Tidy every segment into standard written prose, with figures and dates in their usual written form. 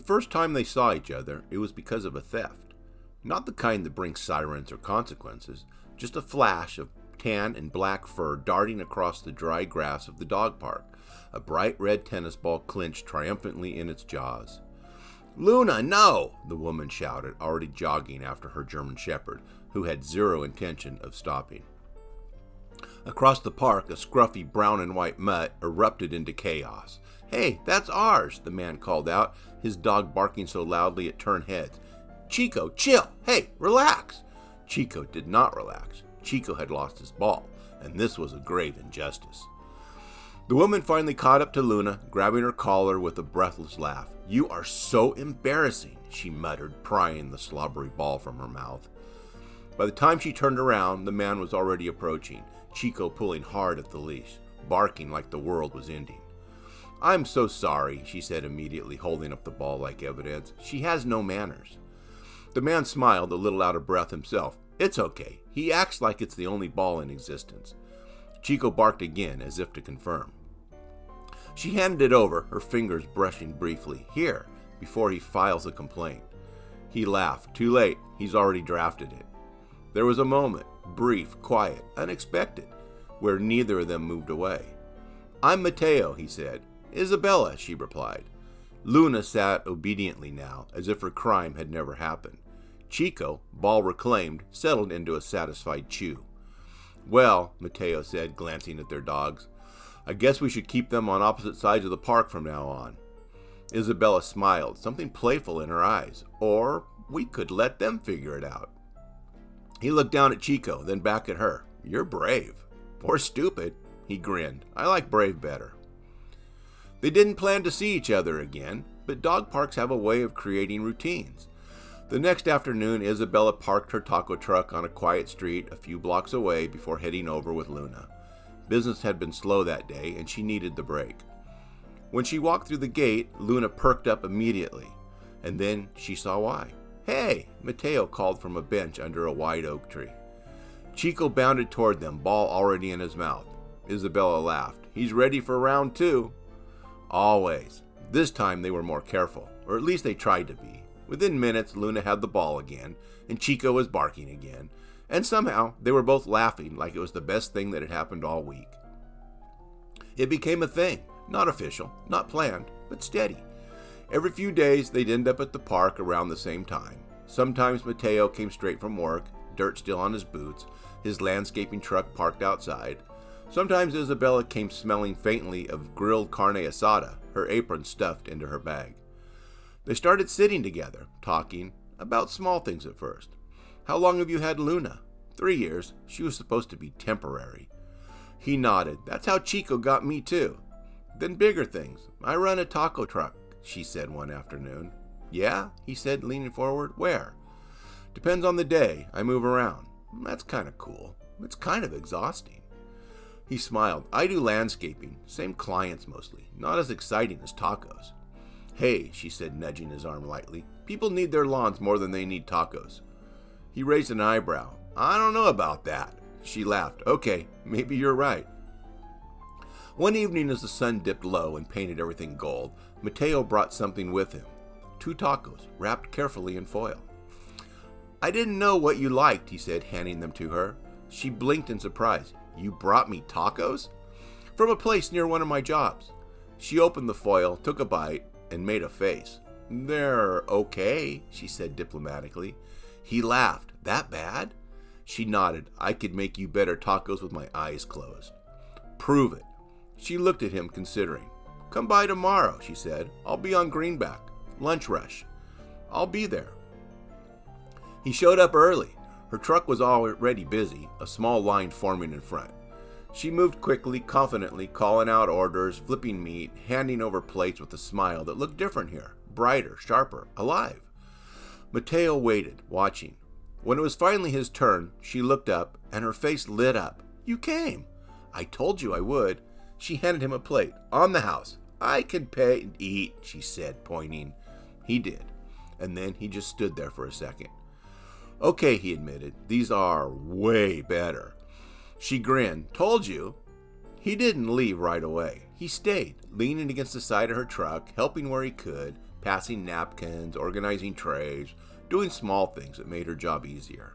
first time they saw each other, it was because of a theft. Not the kind that brings sirens or consequences, just a flash of tan and black fur darting across the dry grass of the dog park, a bright red tennis ball clenched triumphantly in its jaws. "Luna, no!" the woman shouted, already jogging after her German shepherd, who had zero intention of stopping. Across the park, a scruffy brown and white mutt erupted into chaos. "Hey, that's ours," the man called out, his dog barking so loudly it turned heads. "Chico, chill! Hey, relax!" Chico did not relax. Chico had lost his ball, and this was a grave injustice. The woman finally caught up to Luna, grabbing her collar with a breathless laugh. "You are so embarrassing," she muttered, prying the slobbery ball from her mouth. By the time she turned around, the man was already approaching, Chico pulling hard at the leash, barking like the world was ending. "I'm so sorry," she said immediately, holding up the ball like evidence. "She has no manners." The man smiled, a little out of breath himself. "It's okay. He acts like it's the only ball in existence." Chico barked again, as if to confirm. She handed it over, her fingers brushing briefly. "Here," before he files a complaint. He laughed. Too late. He's already drafted it. There was a moment, brief, quiet, unexpected, where neither of them moved away. "I'm Mateo," he said. "Isabella," she replied. Luna sat obediently now, as if her crime had never happened. Chico, ball reclaimed, settled into a satisfied chew. "Well," Mateo said, glancing at their dogs, "I guess we should keep them on opposite sides of the park from now on." Isabella smiled, something playful in her eyes. "Or we could let them figure it out." He looked down at Chico, then back at her. "You're brave." "Or stupid." He grinned. "I like brave better." They didn't plan to see each other again, but dog parks have a way of creating routines. The next afternoon, Isabella parked her taco truck on a quiet street a few blocks away before heading over with Luna. Business had been slow that day, and she needed the break. When she walked through the gate, Luna perked up immediately, and then she saw why. "Hey!" Mateo called from a bench under a wide oak tree. Chico bounded toward them, ball already in his mouth. Isabella laughed. "He's ready for round 2. Always. This time they were more careful, or at least they tried to be. Within minutes, Luna had the ball again, and Chico was barking again, and somehow they were both laughing like it was the best thing that had happened all week. It became a thing, not official, not planned, but steady. Every few days, they'd end up at the park around the same time. Sometimes Mateo came straight from work, dirt still on his boots, his landscaping truck parked outside. Sometimes Isabella came smelling faintly of grilled carne asada, her apron stuffed into her bag. They started sitting together, talking about small things at first. "How long have you had Luna?" 3 years. She was supposed to be temporary. He nodded. "That's how Chico got me too." Then bigger things. "I run a taco truck," she said one afternoon. "Yeah?" he said, leaning forward. "Where?" "Depends on the day. I move around." "That's kind of cool. It's kind of exhausting." He smiled. "I do landscaping. Same clients mostly. Not as exciting as tacos." "Hey," she said, nudging his arm lightly. "People need their lawns more than they need tacos." He raised an eyebrow. "I don't know about that." She laughed. "Okay, maybe you're right." One evening as the sun dipped low and painted everything gold, Mateo brought something with him. 2 tacos, wrapped carefully in foil. "I didn't know what you liked," he said, handing them to her. She blinked in surprise. "You brought me tacos?" "From a place near one of my jobs." She opened the foil, took a bite, and made a face. "They're okay," she said diplomatically. He laughed. "That bad?" She nodded. "I could make you better tacos with my eyes closed." "Prove it." She looked at him, considering. "Come by tomorrow," she said. "I'll be on Greenback. Lunch rush." "I'll be there." He showed up early. Her truck was already busy, a small line forming in front. She moved quickly, confidently, calling out orders, flipping meat, handing over plates with a smile that looked different here, brighter, sharper, alive. Mateo waited, watching. When it was finally his turn, she looked up, and her face lit up. "You came." "I told you I would." She handed him a plate. "On the house." "I can pay and eat," she said, pointing. He did, and then he just stood there for a second. "Okay," he admitted, "these are way better." She grinned. "Told you." He didn't leave right away. He stayed, leaning against the side of her truck, helping where he could, passing napkins, organizing trays, doing small things that made her job easier.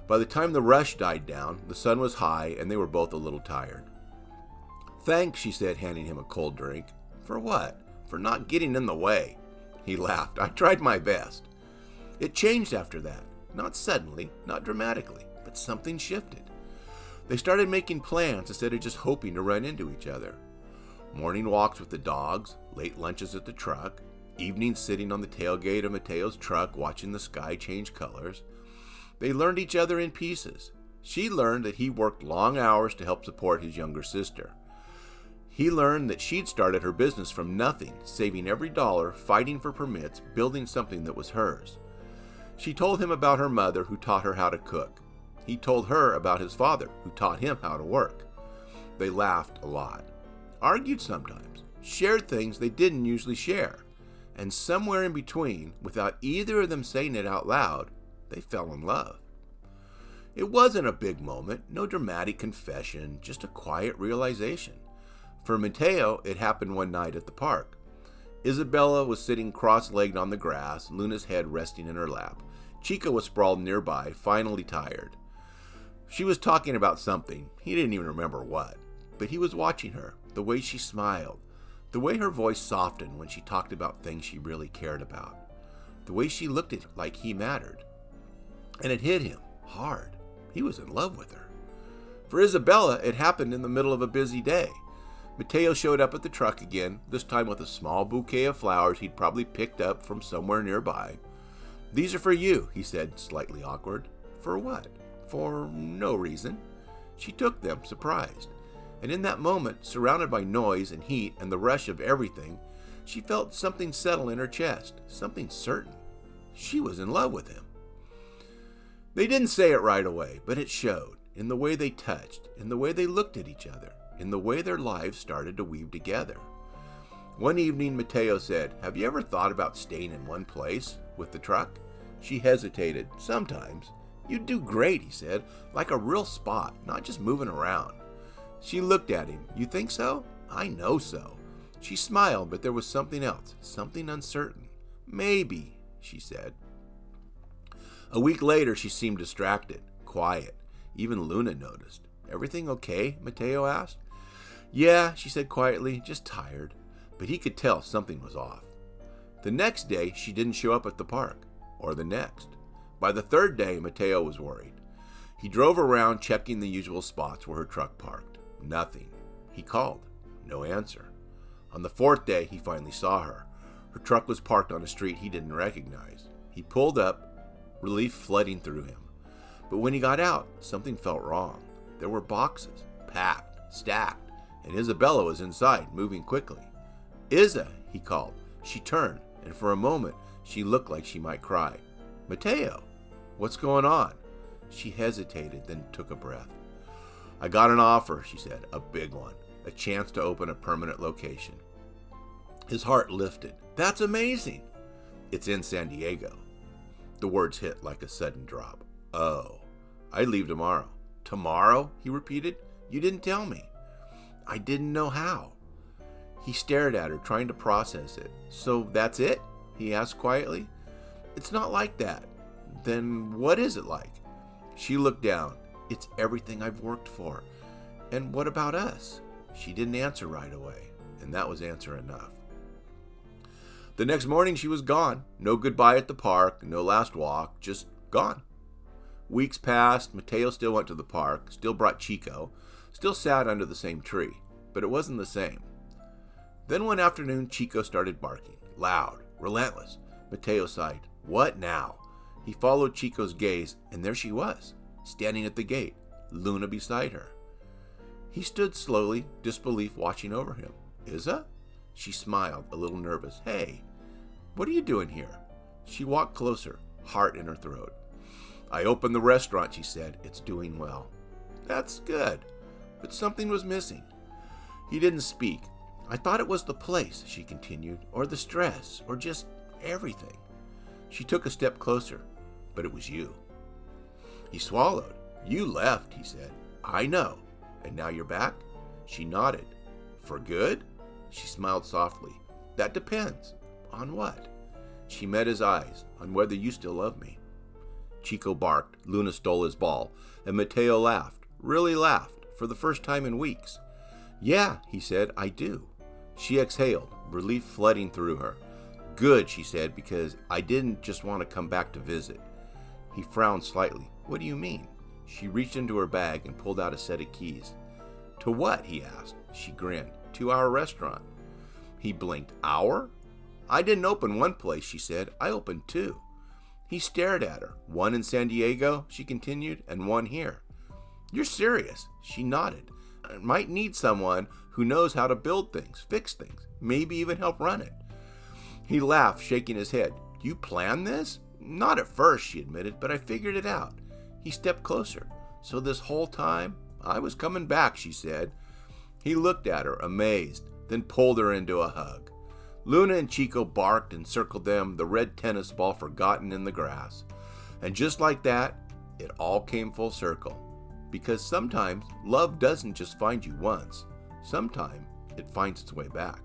By the time the rush died down, the sun was high and they were both a little tired. "Thanks," she said, handing him a cold drink. "For what?" "For not getting in the way." He laughed. "I tried my best." It changed after that. Not suddenly, not dramatically, but something shifted. They started making plans instead of just hoping to run into each other. Morning walks with the dogs, late lunches at the truck, evenings sitting on the tailgate of Mateo's truck watching the sky change colors. They learned each other in pieces. She learned that he worked long hours to help support his younger sister. He learned that she'd started her business from nothing, saving every dollar, fighting for permits, building something that was hers. She told him about her mother who taught her how to cook. He told her about his father who taught him how to work. They laughed a lot, argued sometimes, shared things they didn't usually share, and somewhere in between, without either of them saying it out loud, they fell in love. It wasn't a big moment, no dramatic confession, just a quiet realization. For Mateo, it happened one night at the park. Isabella was sitting cross-legged on the grass, Luna's head resting in her lap. Chica was sprawled nearby, finally tired. She was talking about something, he didn't even remember what, but he was watching her, the way she smiled, the way her voice softened when she talked about things she really cared about, the way she looked at him like he mattered. And it hit him hard. He was in love with her. For Isabella, it happened in the middle of a busy day. Mateo showed up at the truck again, this time with a small bouquet of flowers he'd probably picked up from somewhere nearby. "These are for you," he said, slightly awkward. "For what?" "For no reason." She took them, surprised. And in that moment, surrounded by noise and heat and the rush of everything, she felt something settle in her chest, something certain. She was in love with him. They didn't say it right away, but it showed, in the way they touched, in the way they looked at each other, in the way their lives started to weave together. One evening, Mateo said, "Have you ever thought about staying in one place with the truck?" She hesitated. "Sometimes." "You'd do great," he said, "like a real spot, not just moving around." She looked at him. "You think so?" "I know so." She smiled, but there was something else, something uncertain. "Maybe," she said. A week later, she seemed distracted, quiet. Even Luna noticed. "Everything okay?" Mateo asked. "Yeah," she said quietly, "just tired." But he could tell something was off. The next day, she didn't show up at the park, or the next. By the third day, Mateo was worried. He drove around checking the usual spots where her truck parked. Nothing. He called. No answer. On the fourth day, he finally saw her. Her truck was parked on a street he didn't recognize. He pulled up, relief flooding through him. But when he got out, something felt wrong. There were boxes, packed, stacked, and Isabella was inside, moving quickly. "Isa," he called. She turned, and for a moment, she looked like she might cry. "Mateo, what's going on?" She hesitated, then took a breath. "I got an offer," she said, "a big one, a chance to open a permanent location." His heart lifted. "That's amazing." "It's in San Diego." The words hit like a sudden drop. "Oh, I leave tomorrow." "Tomorrow?" he repeated. "You didn't tell me." "I didn't know how." He stared at her, trying to process it. "So that's it?" he asked quietly. "It's not like that." "Then what is it like?" She looked down. "It's everything I've worked for." "And what about us?" She didn't answer right away, and that was answer enough. The next morning she was gone. No goodbye at the park, no last walk, just gone. Weeks passed. Mateo still went to the park, still brought Chico, still sat under the same tree, but it wasn't the same. Then one afternoon, Chico started barking, loud, relentless. Mateo sighed. "What now?" He followed Chico's gaze, and there she was, standing at the gate, Luna beside her. He stood slowly, disbelief watching over him. "Isa?" She smiled, a little nervous. "Hey, what are you doing here?" She walked closer, heart in her throat. "I opened the restaurant," she said. "It's doing well." "That's good." But something was missing. He didn't speak. "I thought it was the place," she continued, "or the stress, or just everything." She took a step closer. "But it was you." He swallowed. "You left," he said. "I know. And now you're back?" She nodded. "For good?" She smiled softly. "That depends. On what? She met his eyes. On whether you still love me. Chico barked. Luna stole his ball. And Mateo laughed. Really laughed. For the first time in weeks. Yeah, he said, I do. She exhaled, relief flooding through her. Good, she said, because I didn't just want to come back to visit. He frowned slightly. What do you mean? She reached into her bag and pulled out a set of keys. To what? He asked. She grinned. To our restaurant. He blinked. Our? I didn't open one place, she said. I opened two. He stared at her. One in San Diego, she continued, and one here. You're serious? She nodded. I might need someone who knows how to build things, fix things, maybe even help run it. He laughed, shaking his head. You planned this? Not at first, she admitted, but I figured it out. He stepped closer. So this whole time, I was coming back, she said. He looked at her, amazed, then pulled her into a hug. Luna and Chico barked and circled them, the red tennis ball forgotten in the grass. And just like that, it all came full circle. Because sometimes love doesn't just find you once. Sometimes it finds its way back.